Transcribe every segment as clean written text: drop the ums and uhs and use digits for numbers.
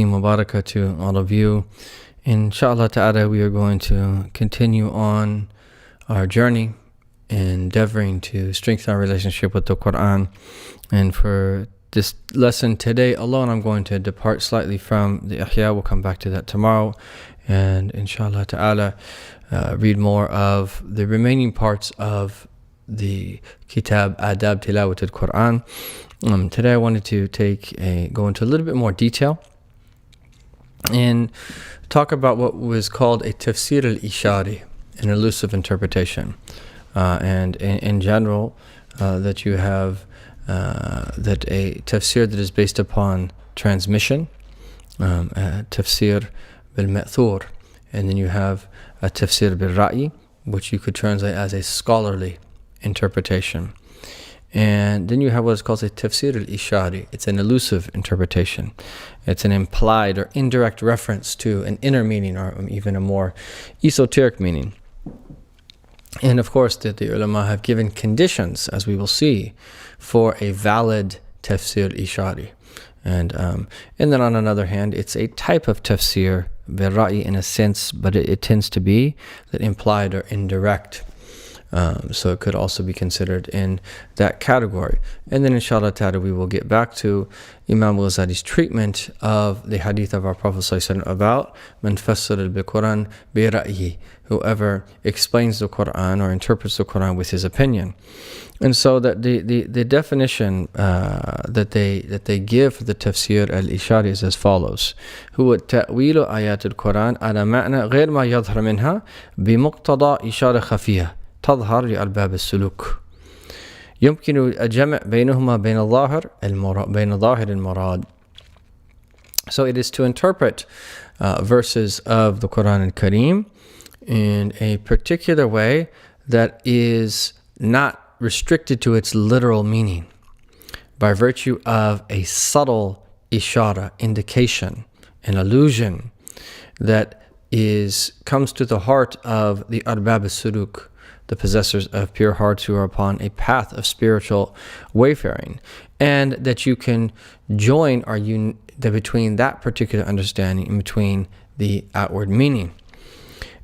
Mubarakah to all of you. Inshallah ta'ala, we are going to continue on our journey, endeavoring to strengthen our relationship with the Quran. And for this lesson today alone, I'm going to depart slightly from the Ihya. We'll come back to that tomorrow. And inshallah ta'ala, read more of the remaining parts of the Kitab Adab Tilawat al-Quran. Today I wanted to go into a little bit more detail and talk about what was called a tafsir al-ishari, an elusive interpretation. And in general, that you have that a tafsir that is based upon transmission, tafsir bil-ma'thur, and then you have a tafsir bil-ra'i, which you could translate as a scholarly interpretation. And then you have what is called a tafsir al-ishari. It's an elusive interpretation. It's an implied or indirect reference to an inner meaning, or even a more esoteric meaning. And of course, the ulama have given conditions, as we will see, for a valid tafsir al-ishari. And then on another hand, it's a type of tafsir bil-ra'i in a sense, but it tends to be that implied or indirect. So it could also be considered in that category. And then inshallah ta'ala, we will get back to Imam Ghazali's treatment of the hadith of our Prophet ﷺ about man fassara bil-Quran bi ra'yi, whoever explains the Quran or interprets the Quran with his opinion. And so that the definition that they give for the tafsir al-ishari is as follows: هو تأويل آيات القرآن على معنى غير ما يظهر منها بمقتضى إشارة خفية تظهر لأرباب السلوك يمكن الجمع بينهما بين ظاهر المراد. So it is to interpret verses of the Quran al-Kareem in a particular way that is not restricted to its literal meaning, by virtue of a subtle ishara, indication, an allusion that comes to the heart of the arbab al-suluk, the possessors of pure hearts who are upon a path of spiritual wayfaring, and that you can join between that particular understanding and between the outward meaning.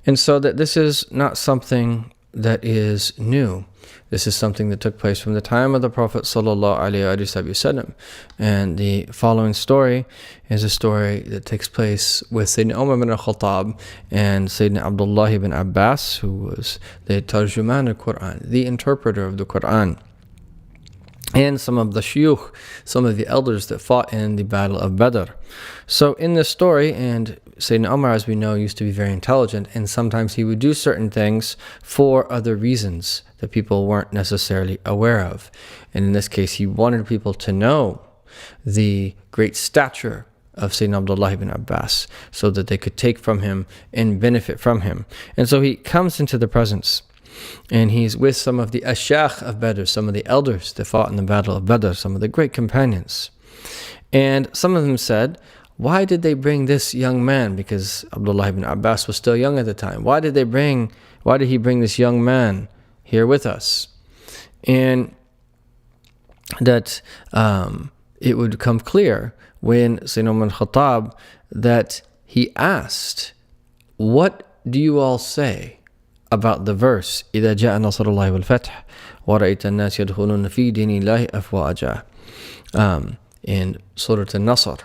And so that this is not something that is new. This is something that took place from the time of the Prophet ﷺ. And the following story is a story that takes place with Sayyidina Umar ibn al-Khattab and Sayyidina Abdullah ibn Abbas, who was the tarjuman al-Quran, the interpreter of the Quran, and some of the shuyukh, some of the elders that fought in the Battle of Badr. So in this story, and Sayyidina Umar, as we know, used to be very intelligent, and sometimes he would do certain things for other reasons that people weren't necessarily aware of. And in this case, he wanted people to know the great stature of Sayyidina Abdullah ibn Abbas, so that they could take from him and benefit from him. And so he comes into the presence, and he's with some of the ashakh of Badr, some of the elders that fought in the Battle of Badr, some of the great companions. And some of them said, why did they bring this young man? Because Abdullah ibn Abbas was still young at the time. Why did he bring this young man here with us? And that it would come clear when Sayyidina Umar al-Khattab that he asked, what do you all say about the verse إِذَا جَاءَ نَصْرُ اللَّهِ وَالْفَتْحُ وَرَأَيْتَ النَّاسَ يَدْخُلُونَ فِي دِينِ اللَّهِ أَفْوَاجًا, in Surah An-Nasr,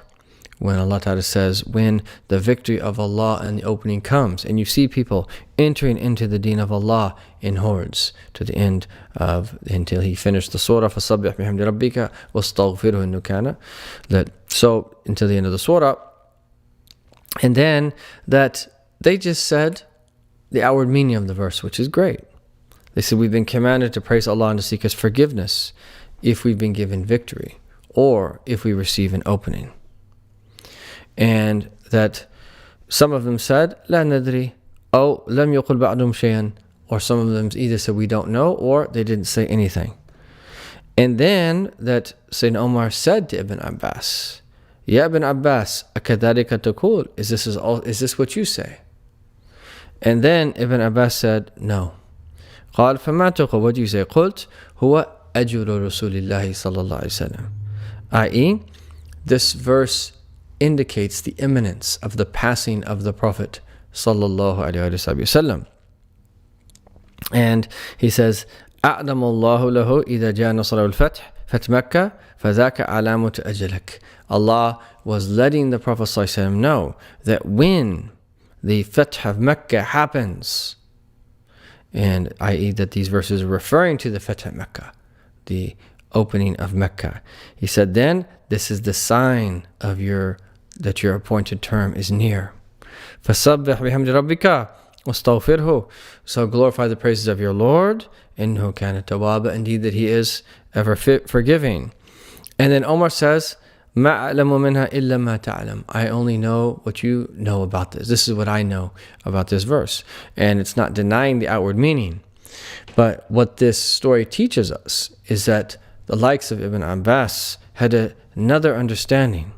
when Allah Ta'ala says, when the victory of Allah and the opening comes, and you see people entering into the deen of Allah in hordes, to the end of, until he finished the surah, فَصَبِّحْ بِحَمْدِ رَبِّكَ وَاسْتَغْفِرْهُ إِنَّهُ كَانَ, so until the end of the surah. And then that they just said the outward meaning of the verse, which is great. They said, we've been commanded to praise Allah and to seek His forgiveness if we've been given victory, or if we receive an opening. And that some of them said, لا ندري, أو لم يقل بعضهم شيئا, or some of them either said we don't know, or they didn't say anything. And then that Sayyidina Umar said to Ibn Abbas, Ya Ibn Abbas, أكذلك تقول, is this what you say? And then Ibn Abbas said, no. قال فما تقول, what do you say? قلت هو أجر رسول الله صلى الله عليه وسلم, i.e., this verse indicates the imminence of the passing of the Prophet sallallahu alaihi wasallam. And he says, أعلم الله له إذا جاء نصر الفتح فتح مكة فذاك علامة أجلك. Allah was letting the Prophet ﷺ know that when the Fath of Mecca happens, and i.e. that these verses are referring to the Fath of Mecca, the opening of Mecca, he said, then this is the sign of that your appointed term is near. فَسَبِّحْ بِحَمْدِ رَبِّكَ وَاسْتَغْفِرْهُ. So glorify the praises of your Lord, إِنَّهُ كَانَ تَوَّابًا, indeed that he is ever forgiving. And then Omar says, مَا أَعْلَمُ مِنْهَا إِلَّا مَا تَعْلَمُ. I only know what you know about this. This is what I know about this verse. And it's not denying the outward meaning. But what this story teaches us is that the likes of Ibn Abbas had another understanding.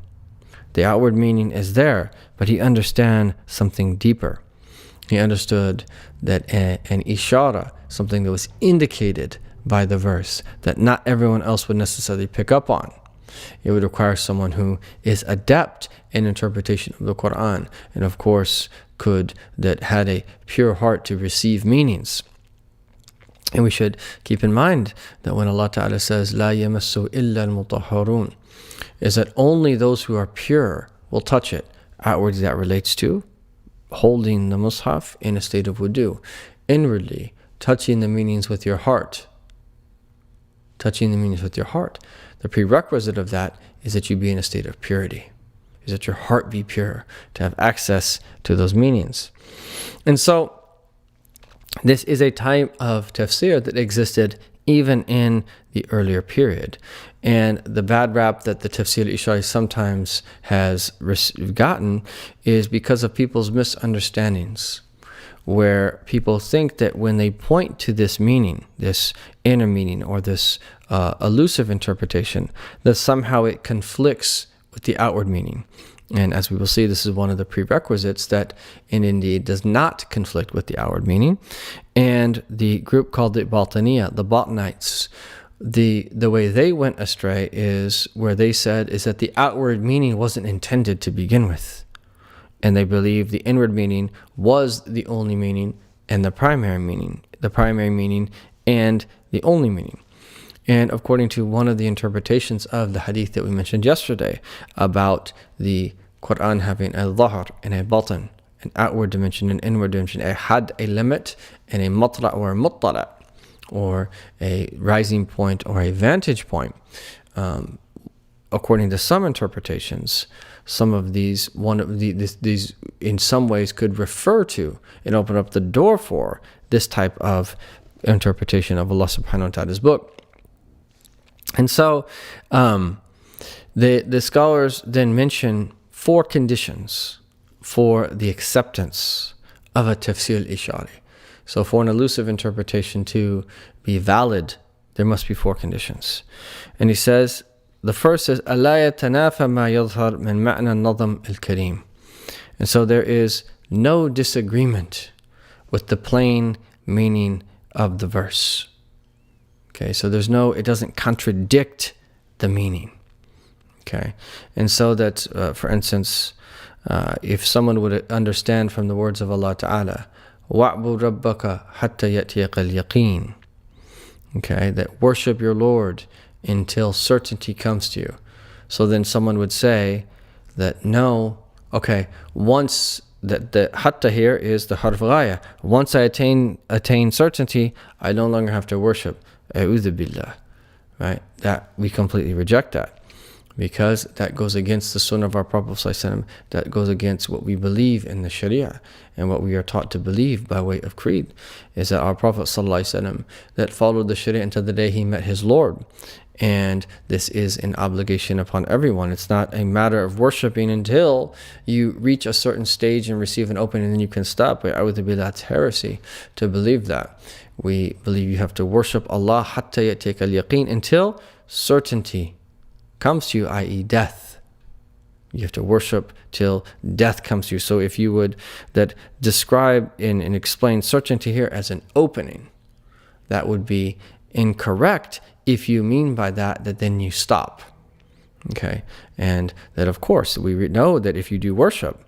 The outward meaning is there, but he understood something deeper. He understood that an ishara, something that was indicated by the verse, that not everyone else would necessarily pick up on. It would require someone who is adept in interpretation of the Quran, and of course that had a pure heart to receive meanings. And we should keep in mind that when Allah Ta'ala says, لا يمسه إلا المطهرون, is that only those who are pure will touch it. Outwardly, that relates to holding the Mus'haf in a state of wudu. Inwardly, touching the meanings with your heart. Touching the meanings with your heart. The prerequisite of that is that you be in a state of purity, is that your heart be pure to have access to those meanings. And so this is a type of tafsir that existed even in the earlier period. And the bad rap that the tafsir al-ishari sometimes has gotten is because of people's misunderstandings, where people think that when they point to this meaning, this inner meaning, or this elusive interpretation, that somehow it conflicts with the outward meaning. And as we will see, this is one of the prerequisites that it indeed does not conflict with the outward meaning. And the group called the Batiniya, the Batinites, the way they went astray is where they said is that the outward meaning wasn't intended to begin with. And they believed the inward meaning was the only meaning and the primary meaning and the only meaning. And according to one of the interpretations of the hadith that we mentioned yesterday about the Quran having a dhahr and a batan, an outward dimension and inward dimension, a had, a limit, and a matla or a muttala, or a rising point or a vantage point. According to some interpretations, some of these in some ways could refer to and open up the door for this type of interpretation of Allah subhanahu wa ta'ala's book. And so the scholars then mention 4 conditions for the acceptance of a tafsir al-ishari. So for an elusive interpretation to be valid, there must be 4 conditions. And he says, the first is أَلَا يَتَنَافَ مَا يَظْهَرْ مِنْ مَعْنَى النَّظْمِ الْكَرِيمِ. And so there is no disagreement with the plain meaning of the verse. Okay, so it doesn't contradict the meaning. Okay, and so that, for instance, if someone would understand from the words of Allah Ta'ala, وَعْبُدْ رَبَّكَ حَتَّى يَأْتِيَكَ الْيَقِينَ. Okay, that worship your Lord until certainty comes to you. So then someone would say that no, okay, once that the hatta here is the harf ghaya. Once I attain certainty, I no longer have to worship. A'udhu billah. Right? That we completely reject that, because that goes against the sunnah of our Prophet ﷺ. That goes against what we believe in the Sharia and what we are taught to believe by way of creed, is that our Prophet ﷺ that followed the Sharia until the day he met his Lord. And this is an obligation upon everyone. It's not a matter of worshiping until you reach a certain stage and receive an opening and then you can stop. But I would be that's heresy to believe that. We believe you have to worship Allah hatta yatik al-yaqeen, until certainty comes to you, i.e. death. You have to worship till death comes to you. So if you would describe and explain certainty here as an opening, that would be incorrect if you mean by that then you stop. Okay, and that of course we know that if you do worship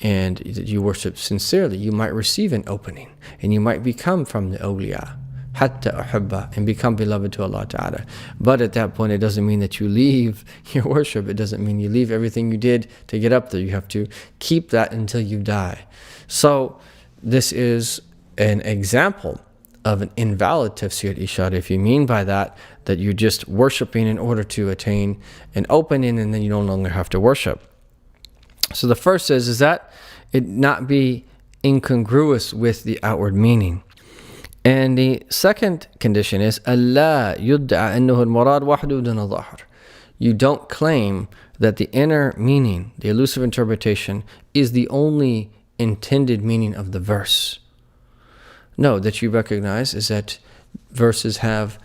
and you worship sincerely, you might receive an opening and you might become from the awliya, hatta uhibba, and become beloved to Allah Ta'ala. But at that point, it doesn't mean that you leave your worship. It doesn't mean you leave everything you did to get up there. You have to keep that until you die. So this is an example of an invalid tafsir al-ishari. If you mean by that you're just worshiping in order to attain an opening and then you no longer have to worship. So the first is that it not be incongruous with the outward meaning. And the second condition is Allah yud'a annahu al-murad wahdu dun al-dhahr. You don't claim that the inner meaning, the elusive interpretation, is the only intended meaning of the verse. No, that you recognize is that verses have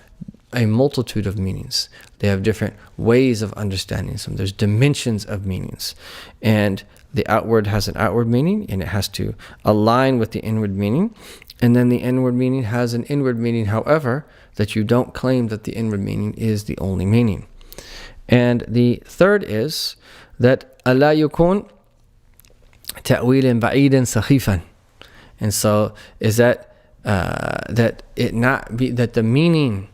a multitude of meanings. They have different ways of understanding them. There's dimensions of meanings. And the outward has an outward meaning, and it has to align with the inward meaning. And then the inward meaning has an inward meaning, however, that you don't claim that the inward meaning is the only meaning. And the third is that Allah yukun ta'wilan ba'idan sakhifan. And so is that that it not be that the meaning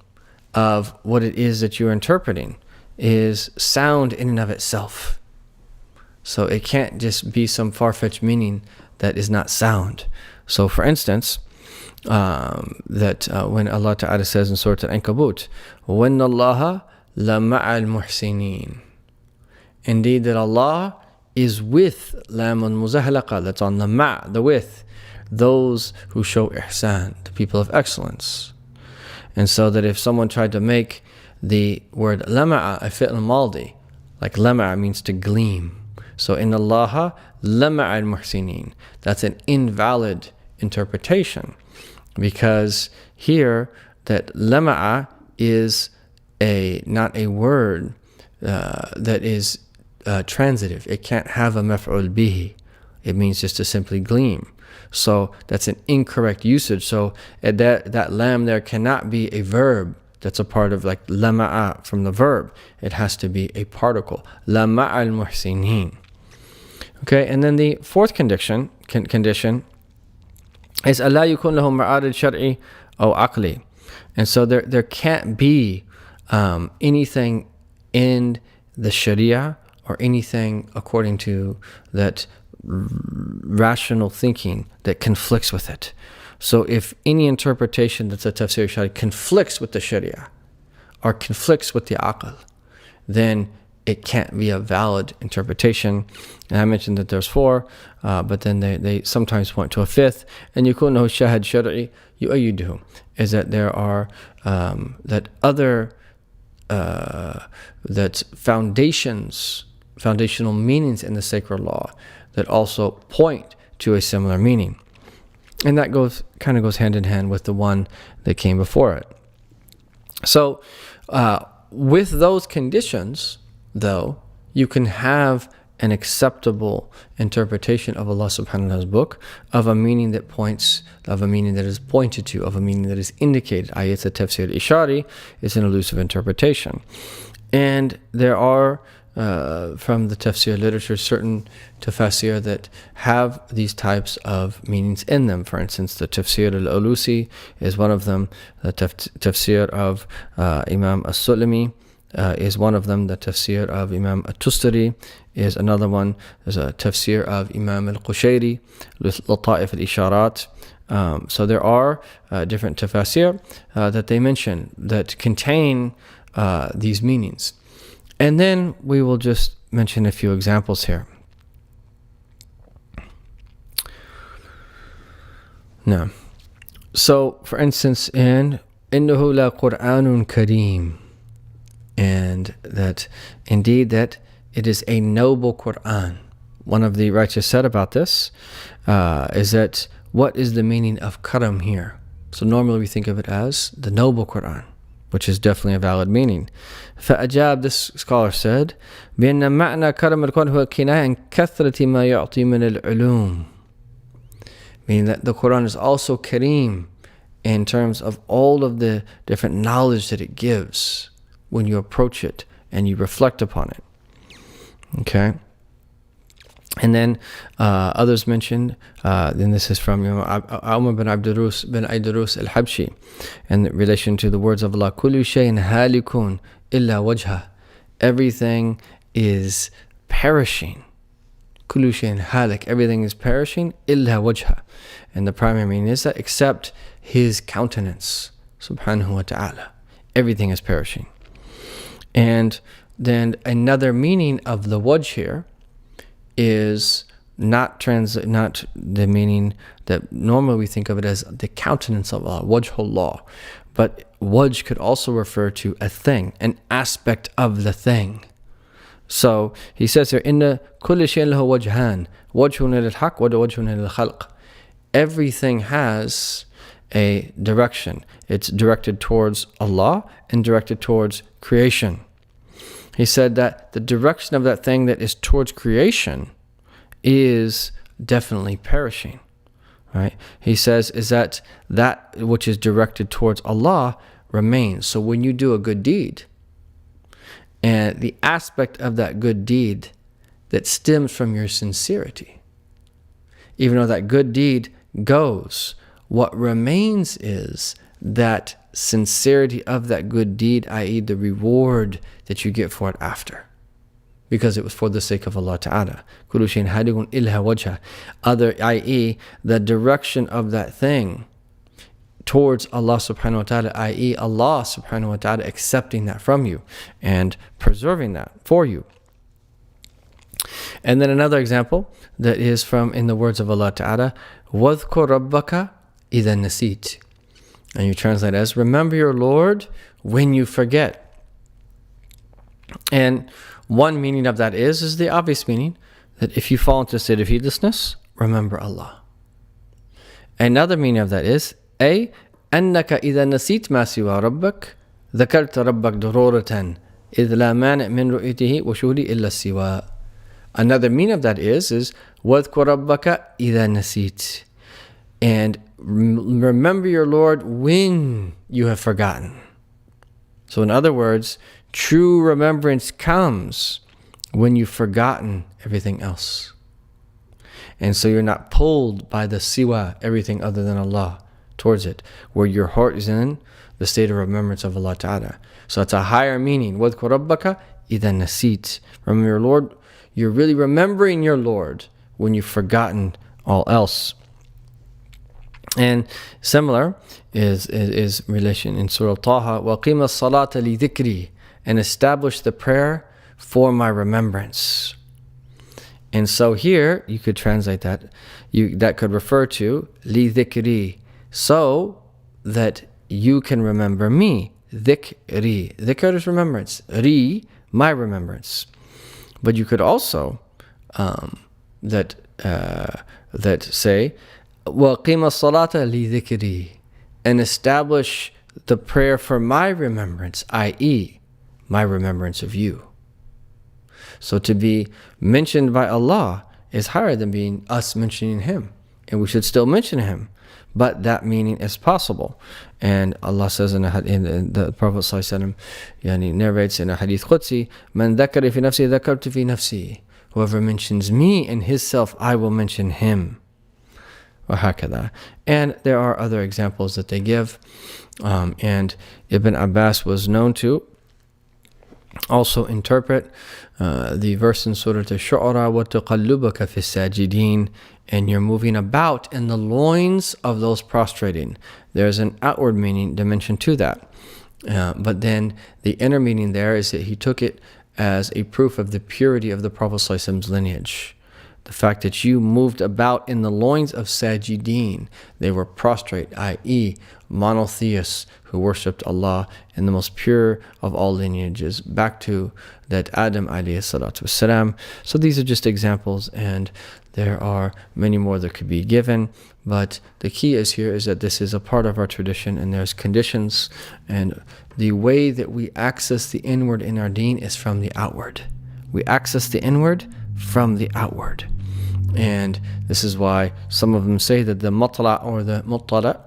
of what it is that you're interpreting is sound in and of itself. So it can't just be some far-fetched meaning that is not sound. So for instance, when Allah Ta'ala says in Surah Al-Ankabut, وَإِنَّ اللَّهَ لَمَعَ الْمُحْسِنِينَ. Indeed that Allah is with lam al-muzahlaqa, that's on the ma', the with, those who show ihsan, the people of excellence. And so that if someone tried to make the word lama'a a fi'l maldi, like lama'a means to gleam. So in Allah lama'a al-muhsinin, that's an invalid interpretation, because here that lama'a is not a word that is transitive. It can't have a maf'ul bihi. It means just to simply gleam. So that's an incorrect usage. So that lam there cannot be a verb that's a part of like lama'a from the verb. It has to be a particle. Lama'a al-muhsinin. Okay, and then the fourth condition is Allah yukun lahum ma'ad al-shar'i aw aqli. And so there can't be anything in the Sharia or anything according to that rational thinking that conflicts with it. So if any interpretation that's a tafsir al-ishari conflicts with the Sharia or conflicts with the aql, then it can't be a valid interpretation. And I mentioned that there's four, but then they sometimes point to a fifth. And yukunnahu shahad shar'i yu'ayyiduhu, is that there are that other that foundational meanings in the sacred law that also point to a similar meaning. And that kind of goes hand in hand with the one that came before it. So with those conditions, though, you can have an acceptable interpretation of Allah subhanahu wa ta'ala's book, of a meaning that points, of a meaning that is pointed to, of a meaning that is indicated. Ayat al-tafsir al-ishari is an elusive interpretation. And there are from the tafsir literature certain tafsir that have these types of meanings in them. For instance, the tafsir al-Alusi is one of them. The tafsir of Imam as-Sulami is one of them. The tafsir of Imam at-Tustari is another one. There's a tafsir of Imam al-Qushayri, Lata'if al-Isharat. So there are different tafsir that they mention that contain these meanings. And then we will just mention a few examples here. Now, so for instance, in إِنَّهُ لَقُرْآنٌ كَرِيمٌ, and that indeed that it is a noble Qur'an. One of the righteous said about this is that what is the meaning of karam here? So normally we think of it as the noble Qur'an, which is definitely a valid meaning. فأجاب, this scholar said, بأن معنى كرم القرآن هو كناية عن كثرة ما يعطي من العلوم. Meaning that the Quran is also kareem in terms of all of the different knowledge that it gives when you approach it and you reflect upon it. Okay. And then others mentioned, and this is from Umar bin Idrus al-Habshi, in relation to the words of Allah, كُلُّ شَيْءٍ هَالِكٌ إِلَّا وَجْهَهُ. Everything is perishing. كُلُّ شَيْءٍ هَالِك. Everything is perishing, إِلَّا وَجْهَهُ. And the primary meaning is that except His countenance, subhanahu wa ta'ala. Everything is perishing. And then another meaning of the wajh here is not the meaning that normally we think of it as the countenance of Allah, wajhullah. But wajh could also refer to a thing, an aspect of the thing. So he says here, inna kulli shay'in lahu wajhan, wajhun lil-haq wa wajhun lil-khalq. Everything has a direction. It's directed towards Allah and directed towards creation. He said that the direction of that thing that is towards creation is definitely perishing, right? He says is that which is directed towards Allah remains. So when you do a good deed, and the aspect of that good deed that stems from your sincerity, even though that good deed goes, what remains is that sincerity of that good deed, i.e. the reward that you get for it after, because it was for the sake of Allah Ta'ala. كُلُّ شَيْءٍ هَالِكٌ إِلَّا وَجْهَهُ. Other, i.e. the direction of that thing towards Allah Subhanahu wa Ta'ala, i.e. Allah Subhanahu wa Ta'ala accepting that from you and preserving that for you. And then another example that is from in the words of Allah Ta'ala, وَاذْكُرْ رَبَّكَ إِذَا نَسِيتَ. And you translate as, remember your Lord when you forget. And one meaning of that is the obvious meaning, that if you fall into a state of heedlessness, remember Allah. Another meaning of that is, أي أنك إذا نسيت ما سوى ربك ذكرت ربك ضرورة إذ لا مانع من رؤيته وشهوده إلا السواء. Another meaning of that is وَاذْكُرْ رَبَّكَ إِذَا نَسِيتَ. And remember your Lord when you have forgotten. So in other words, true remembrance comes when you've forgotten everything else. And so you're not pulled by the siwa, everything other than Allah, towards it, where your heart is in the state of remembrance of Allah Ta'ala. So it's a higher meaning. وَاذْكُرْ رَبَّكَ إِذَا نَسِيتَ. Remember your Lord. You're really remembering your Lord when you've forgotten all else. And similar is relation in Surah Taha, وَقِيمَ الصَّلَاةَ لِذِكْرِي. And establish the prayer for my remembrance. And so here, you could translate that. That could refer to لِذِكْرِي. So that you can remember me. Dhikri. Dhikr is remembrance. Ri, my remembrance. But you could also that say وَقِيمَ الصَّلَاةَ لِذِكْرِي, and establish the prayer for my remembrance, i.e. my remembrance of you. So to be mentioned by Allah is higher than being us mentioning Him, and we should still mention Him, but that meaning is possible. And Allah says in the Prophet ﷺ, narrates in a hadith Qudsi, مَنْ ذَكَرِ فِي نَفْسِي ذَكَرْتُ فِي نَفْسِي. Whoever mentions me in his self, I will mention him. وَهَكَذَا. And there are other examples that they give. And Ibn Abbas was known to also interpret the verse in Surah Al-Shu'ara, وَتَقَلُّبَكَ فِي السَّاجِدِينَ, and you're moving about in the loins of those prostrating. There's an outward meaning dimension to that. But then the inner meaning there is that he took it as a proof of the purity of the Prophet ﷺ's lineage. The fact that you moved about in the loins of Sajideen, they were prostrate, i.e. monotheists who worshipped Allah in the most pure of all lineages, back to that Adam alayhi salatu wasalam. So these are just examples, and there are many more that could be given, but the key is here is that this is a part of our tradition, and there's conditions, and the way that we access the inward in our deen is from the outward. We access the inward from the outward. And this is why some of them say that the matla or the muttala,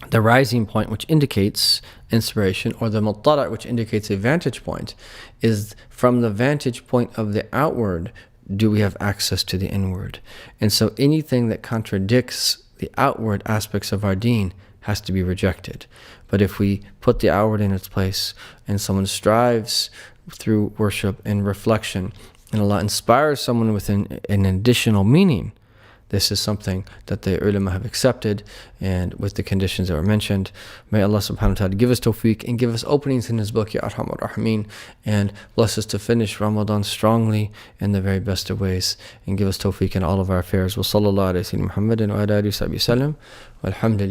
the rising point which indicates inspiration, or the muttala', which indicates a vantage point, is from the vantage point of the outward, do we have access to the inward? And so anything that contradicts the outward aspects of our deen has to be rejected. But if we put the outward in its place, and someone strives through worship and reflection, and Allah inspires someone with an additional meaning, this is something that the ulama have accepted, and with the conditions that were mentioned. May Allah subhanahu wa ta'ala give us tawfiq and give us openings in His book, Ya Arhamar Rahimeen, and bless us to finish Ramadan strongly in the very best of ways, and give us tawfiq in all of our affairs. Wa sallallahu alayhi wa sallam Muhammadin wa ala alihi wa sahbihi sallam. Walhamdulillah.